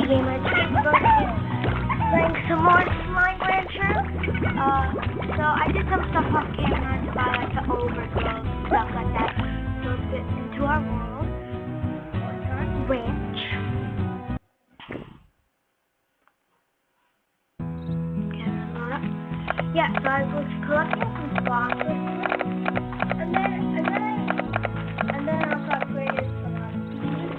gamers, today we're going to be playing some more Slime Rancher. So I did some stuff off camera to buy like the overgroth, stuff like that. So let's get into our world. What's our ranch? Okay, load up. Yeah, so I was collecting some phosphorus, and then I also upgraded some bees.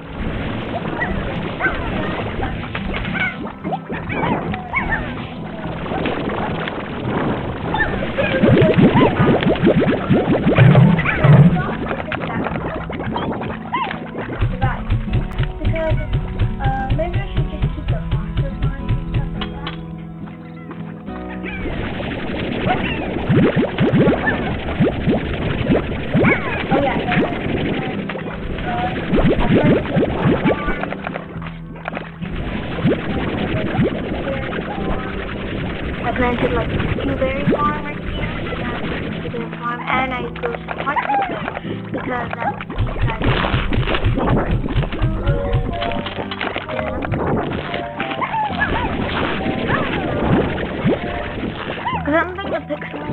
Maybe I should just keep the phosphorus lines and stuff like that. Oh yeah, I planted like a blueberry farm right here, blueberry farm, and I grew some white because that's these guys' favorite. Because I'm thinking of pixels and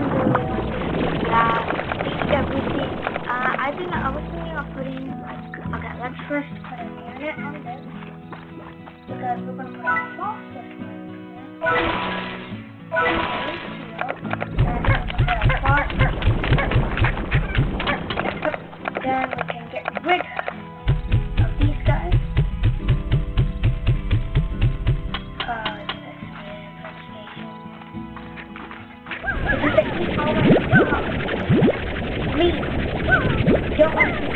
yeah, everything. I was thinking of putting like, okay, let's first put a unit on this because we're gonna put a phosphorus line here. Then we can get rid of these guys. Because they eat all my stuff. Leave. Don't want to do it.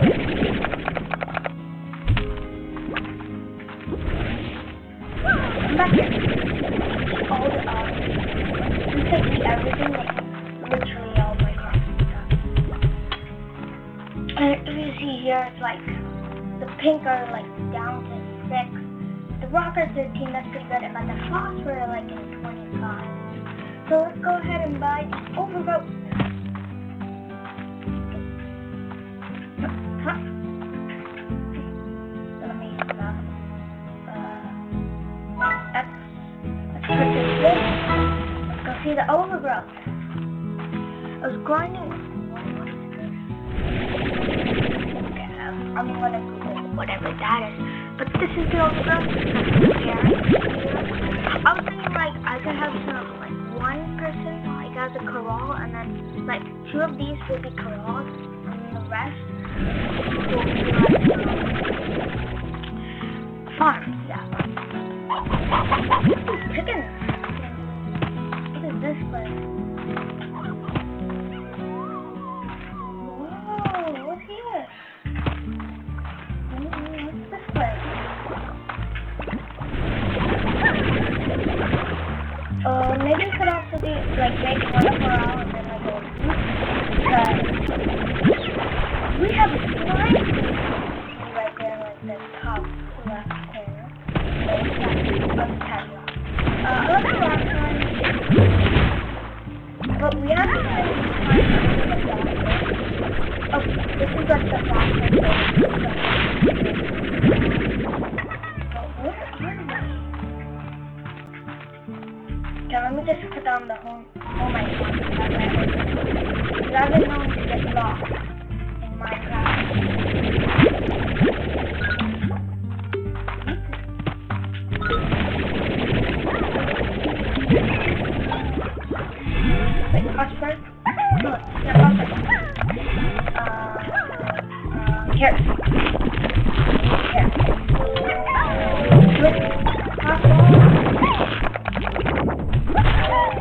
Come back here. Eat all the since they eat everything, they eat literally all my crafting stuff. And if you see here, it's like the pink are like down to 6. The rock are 13, that's pretty good. And like the phosphor are like in 25. So let's go ahead and buy the overgroth. Let me use that. Let's purchase this. Let's go see the overgroth. I was grinding. Okay, I'm gonna Google whatever that is. But this is the overgroth. I was thinking like I could have some like one person like as a corral, and then like 2 of these will be corrals, and the rest will be like farms. Yeah. Ooh, chicken. What is this place? Whoa, what's here? What's this place? Maybe it could also be like make one corral and then like we have a slime right there, like the top left corner. I love the rock slime, but we have to find the slime. Oh, this is like the box. Where are we? Okay, let me just put down the home icon because I've been known to get lost in Minecraft. Wait, phosphorus? No, yeah, phosphorus. Carrots.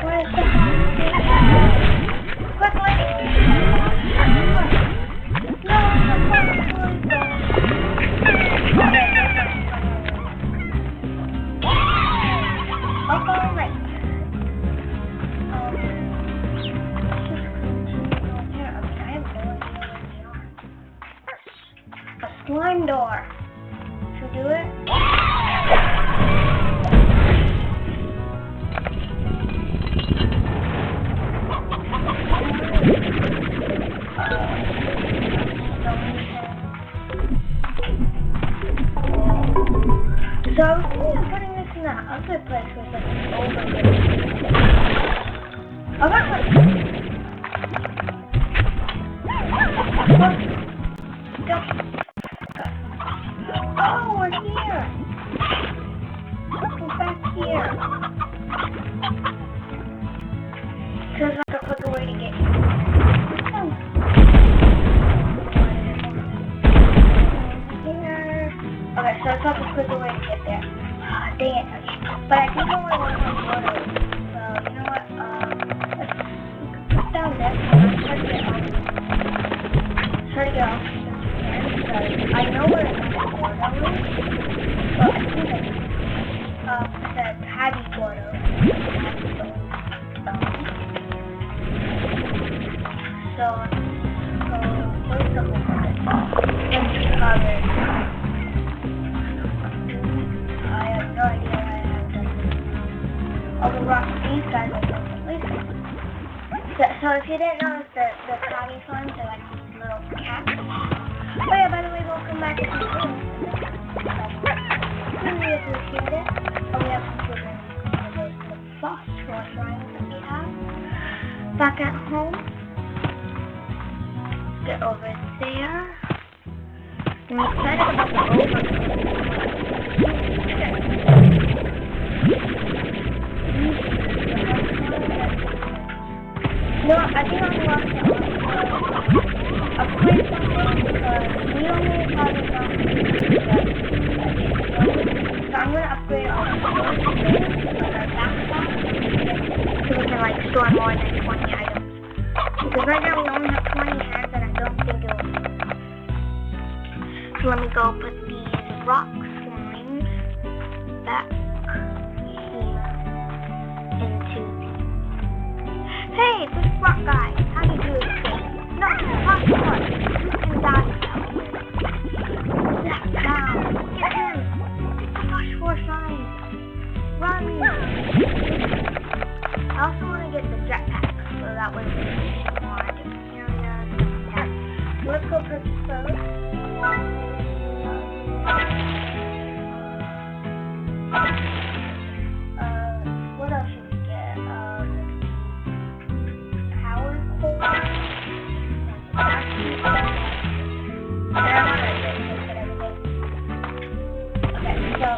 Where's the quickly! No, I'll go right. A slime door. Should we do it? So I was thinking of putting this that other place was like an overgroth. Oh, that was... Oh, we're here! We're back here. There's like a quicker way to get here. Okay, so it's not the quicker way to get there. Dang it. But I think I only want one photo. So, you know what? Let's put down this and let's try to get off. Try to get off because I know where the photo is. But I think it's the Patty photo. So, where's the photo? It's covered. No idea why I have done this. All the rocks, these guys are different. So if you didn't notice, the potty farms are like these little cats. Oh yeah, by the way, welcome back to the room. Really appreciate it. Oh, we have some children. Those are the phosphorus lines that we have. Back at home. Get over there. I'm excited about the overgroth. No, I think I'm going to upgrade something because we only have enough to so I'm going to upgrade our storage space, like our backpack, so we can like store more than 20 items. Because right now we only have 20 hands and I don't think it will. So let me go put these rock slimes back here into. Hey, this rock guy, how do you do this thing? No, phosphorus, you can die now. Yeah, now, get him! Phosphorus slime! Run! I also want to get the jetpack, so that way we can see more different areas. Yeah. So let's go purchase those. What else should we get? Power core. Okay, so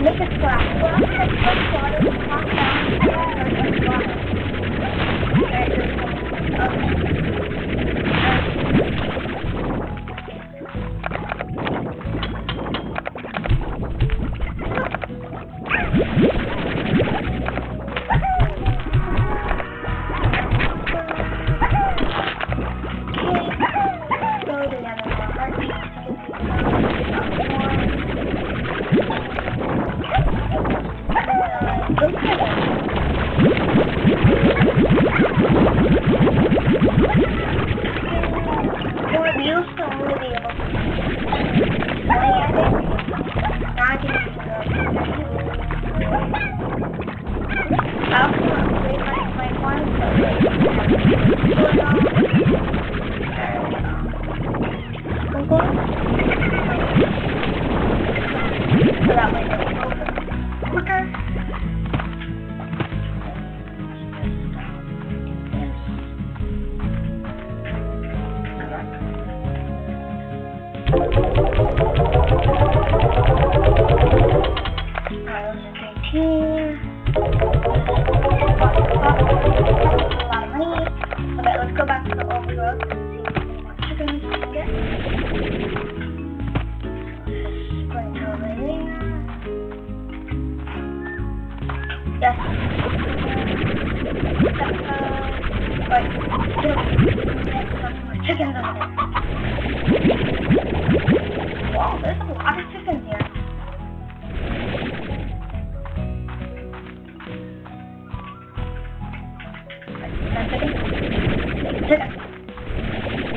make a splash. Well, let's put water to pop down and water. Chickens over there. Wow, there's a lot of chickens here. Chicken.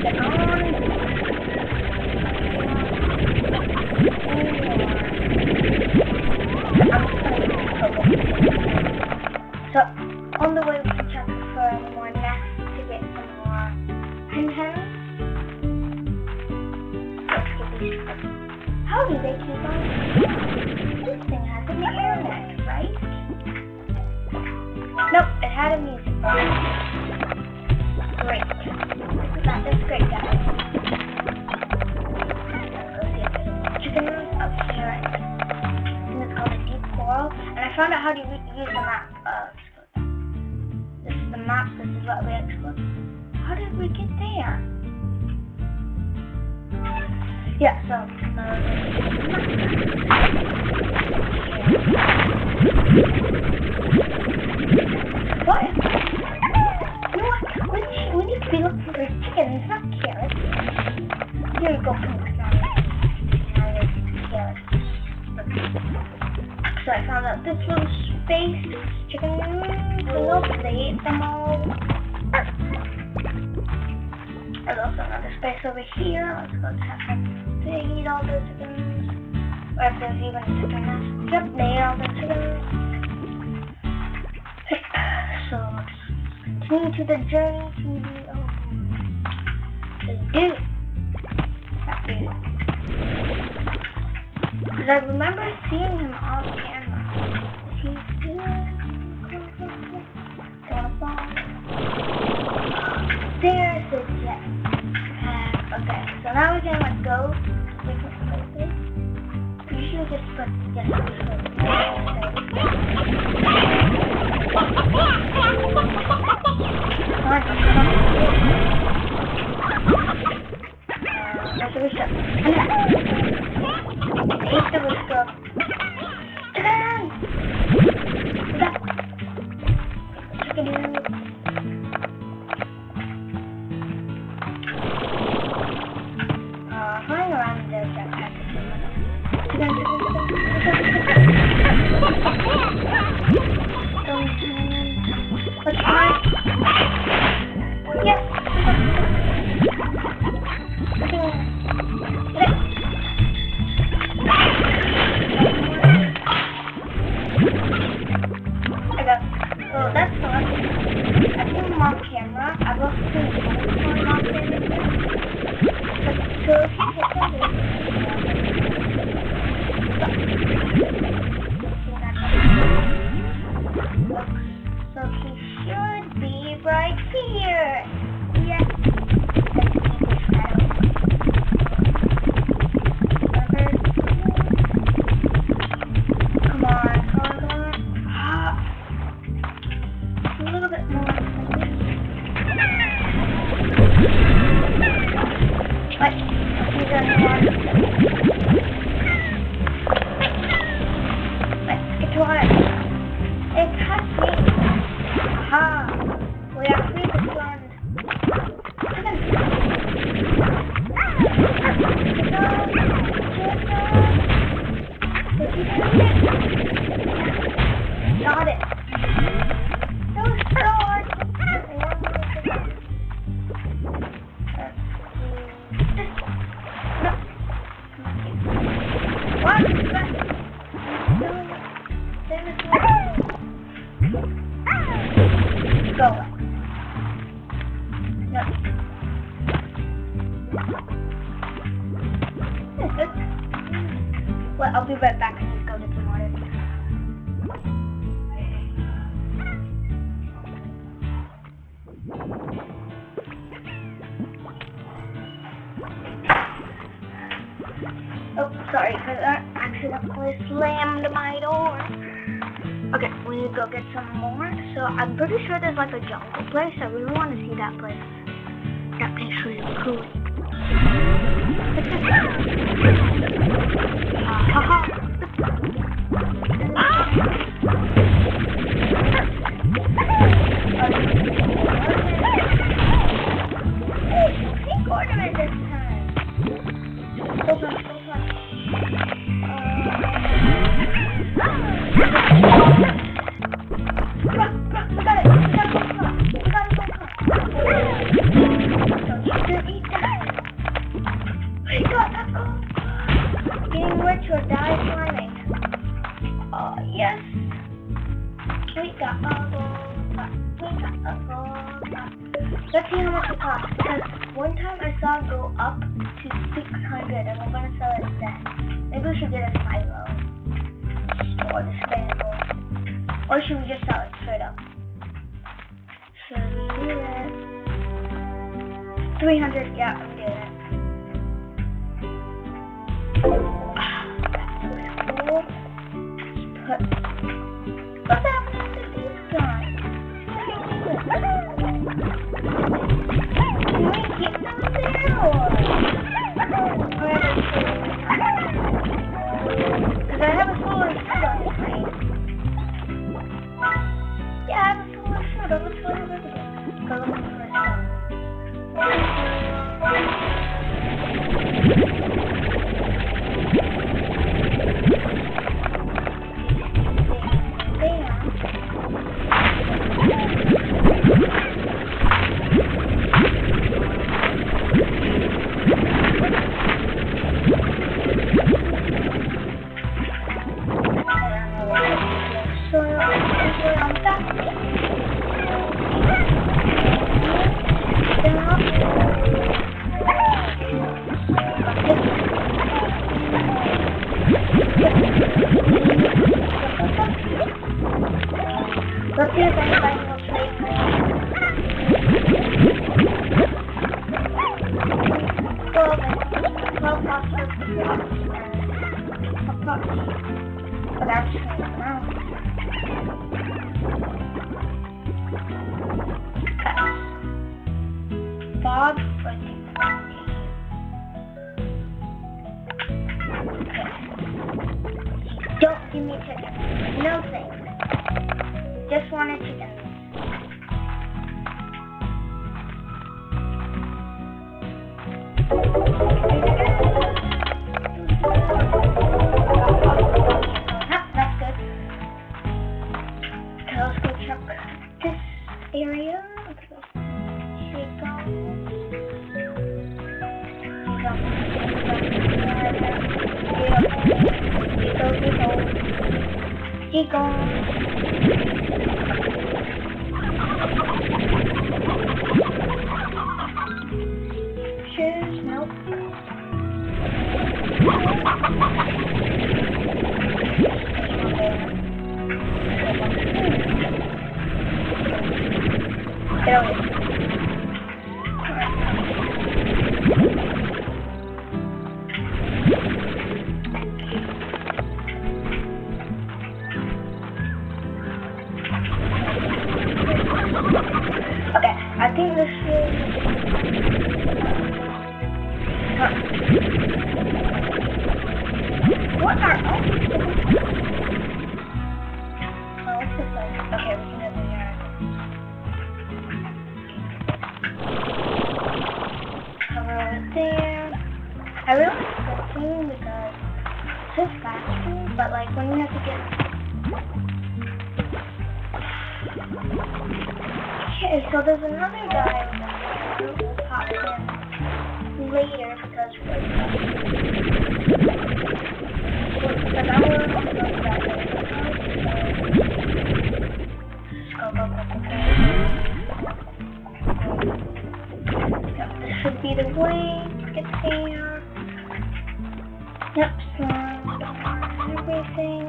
Get on. So, on the way we can check for more nests to get some more hen hens. they keep on this thing has an internet, right? Nope, it had a music box. Great. That's great, guys. Let's go see if there's any chickens up here. And it's called a deep coral. And I found out how to use the map. This is the map. This is what we explored. How did we get there? Yeah, so what? You know what? We need to be looking for chickens, not carrots. Here we go. Now there's carrots. So I found out this little space chickens. Nope, they ate them all. There's also another space over here. Let's go have some. They eat all the chickens. Or if there's even a chicken nest. Yep, they ate all the chickens. So let's continue to the journey to the dude. That dude. Because I remember seeing him off camera. Is he here? There's the jet. Okay, so now we can like go to different places. We usually just put yes to there's a rooster. Eat the rooster. Chicken! Chicken! Flying around there, jetpack is let's fly. Yes! I got. Oh, that's fun. I think I'm off camera. I've also seen one off camera. So if you hit the so he should be right here. Yes. Come on. A little bit more. What? He's on the water. Let's get to water. It's happening. Aha! We are free to run. Got it. That was so hard. What? Go away. No. Well, I'll be right back and just go get some water. Oh, sorry, because I accidentally slammed my door. Okay, we need to go get some more. So I'm pretty sure there's like a jungle place. I really want to see that place. That place really cool. Haha. Hey, pink ornament this time. Hold on. Getting rich or die climbing. Oh, yes. We got a gold. Let's see how much it costs. Because one time I saw it go up to 600 and we're going to sell it then. Maybe we should get a silo. Or the scramble. Or should we just sell it straight up? Should we do it? 300, yeah, I'm doing it. That's cool. Let's put... What's happening to these guys? Can we keep them there, or... Because I have a solar shirt on the screen. Yeah, I have a solar shirt on the Twitter video. Go look for it. Let's see if anybody will trade me. Well, phosphorus blocks and blocks. But I'm just going to come out. Cuts. Bob for the Don't give me chicken. No thanks. Just wanted chicken. That's good. Okay, let's go check this area. Cheers, nope. Get over here. Okay, I think this is... What are... Oh, what's this like? Okay, we can get in here. Cover it there. I really like this because it's just faster, but like when you have to get... Okay, so there's another guy who will pop in later because we're but I will go to that later. Yep, this should be the way to get there. Yep, everything.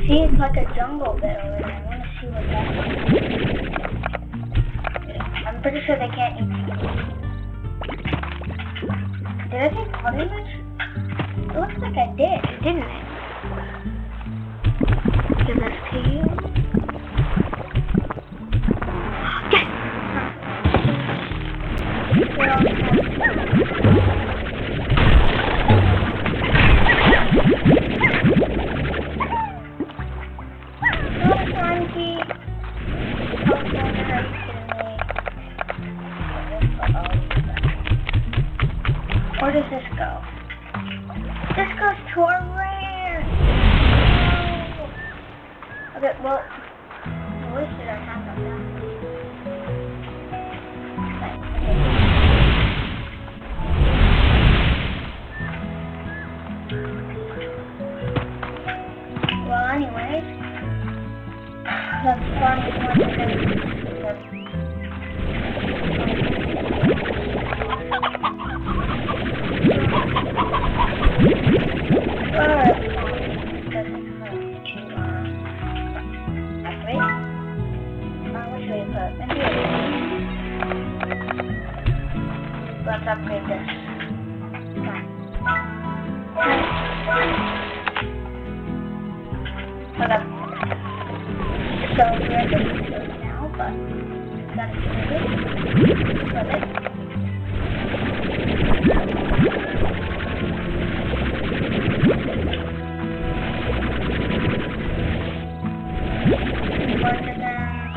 See, it's like a jungle bit over there. I want to see what that is. I'm pretty sure they can't eat people. Did I say potty mix? It looks like I did, didn't it? Give this to you. Yes! Where does this go? This goes to our ranch. let's upgrade this. Right. Okay. So we're at this now, but that's good. Love it.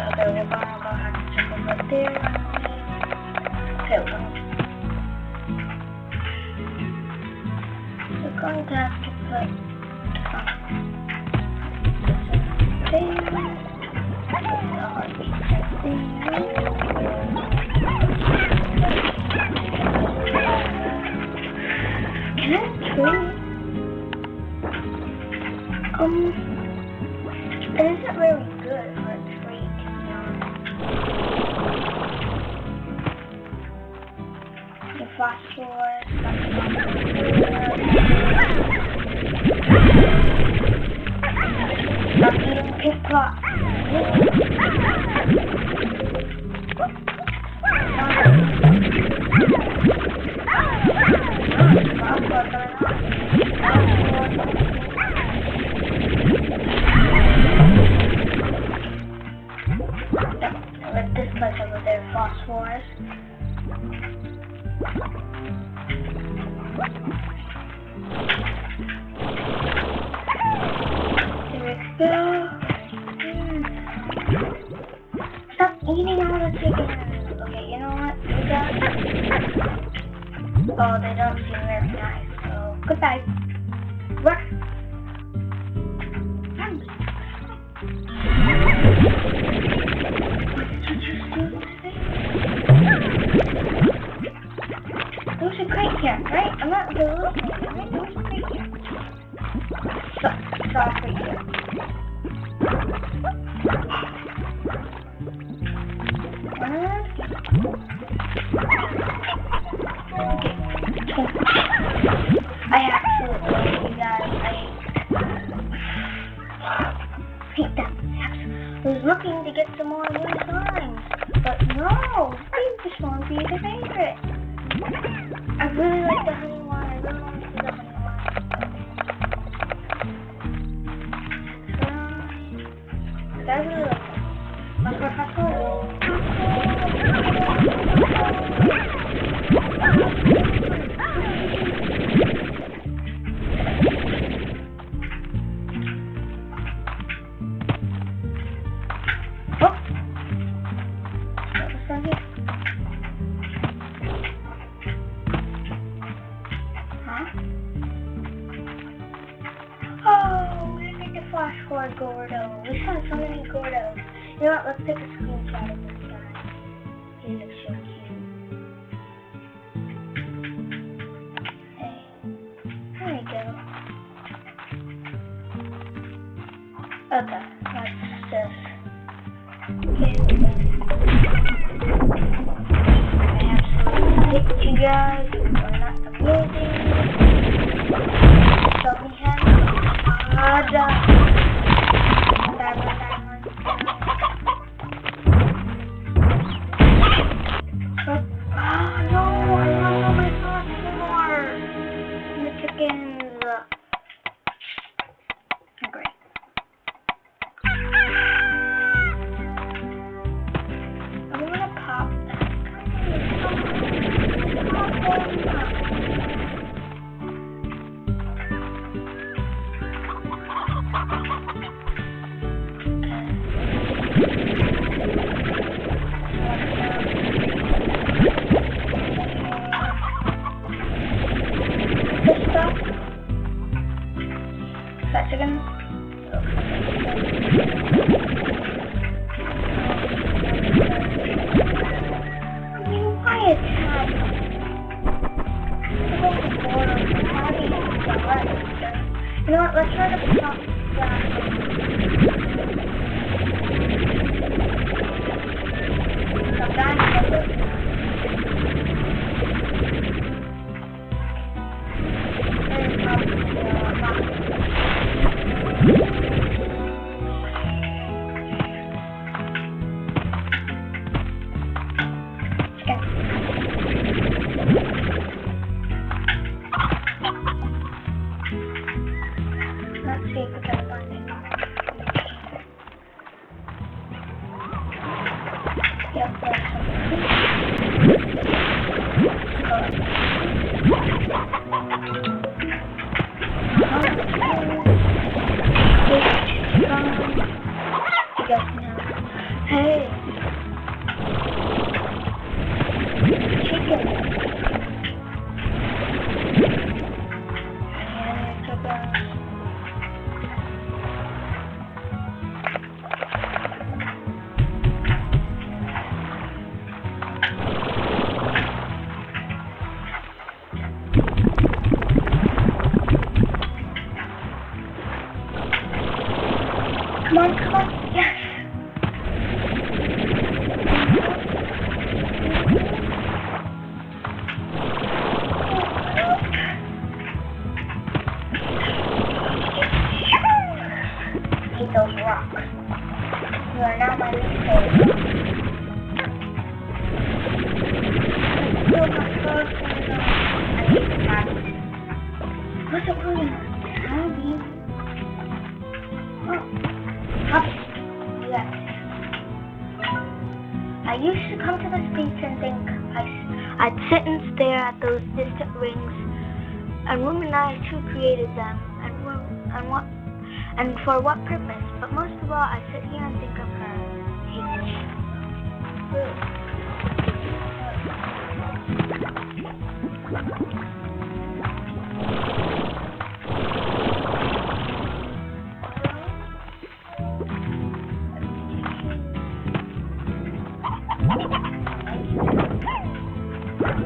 Okay, we're gonna go ahead and check over there. Okay, we're going to have to put can I tree? It isn't really good for a tree, to be honest. The phosphorus, I'm eating pig pot. Let this place over there, phosphorus. There we go. Stop eating all the chicken. Okay, you know what? Do that. Oh, they don't seem very nice, so goodbye. What? There's a crate here, right? I'm not hallucinating, right? There's a crate here. Saw a crate here. I absolutely hate you guys. I hate them. I was looking to get some more new signs, but no, they just want to be the favorite. I really like the honey one. I really want to see the honey one. I really like them. My professor. For Gordo. We found so many Gordos. You know what? Let's take a screenshot of this guy. He looks so cute. Hey. There we go. Okay. Let's just... Okay. I absolutely hate you guys. You're not amazing. So we have... Yep, there's some food. Hey! Chicken! Come on, come on, yes! Eat those rocks. You are now my least favorite. Oh my god, I hate the tabby. What's it doing? Tabby? Oh, puppy. Yes. I used to come to this beach and think I'd sit and stare at those distant rings and ruminate who created them and for what purpose. But most of all, I sit here and think of her. H.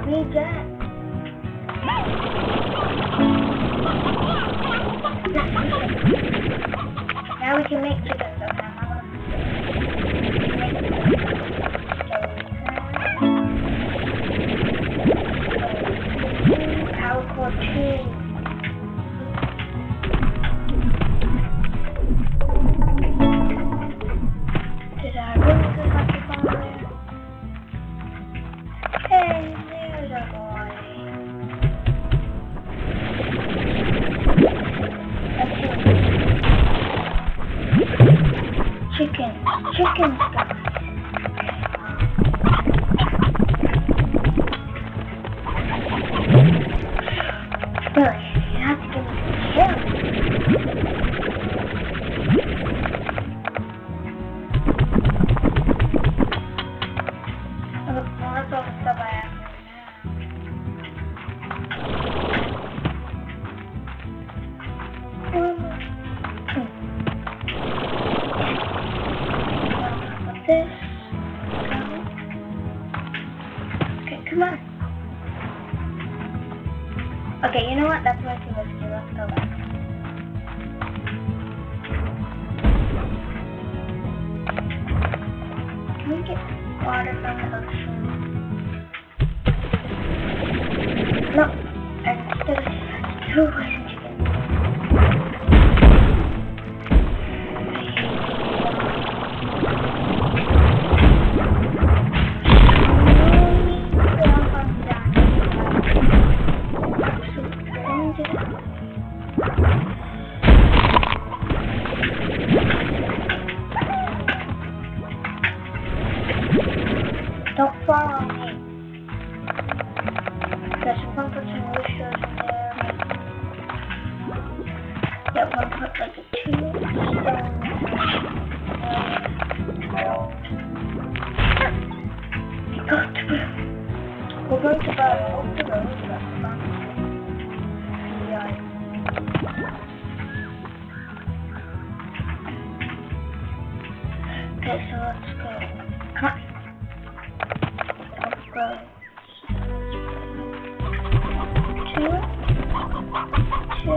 Me, Jack. Now we can make chickens, okay? Power core 2. Did I really just have to follow there? Hey, there's a boy. Let's see. Chicken stuff. Really, you have to give me some carrots. Well, that's all the stuff I have this. Okay, come on. Okay, you know what? That's way too risky. Let's go back. Can we get water from the ocean? No. Instead of two chickens. Don't follow me. There's one put some roosters in there. That one put like a 2 stone. We're going to buy both of those. That's fun. Yeah. Okay, so let's go. Come on. Let's go. 2,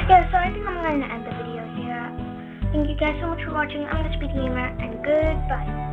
Yeah, so I think I'm going to end the video here. Thank you guys so much for watching. I'm the Speedy Gamer, and goodbye.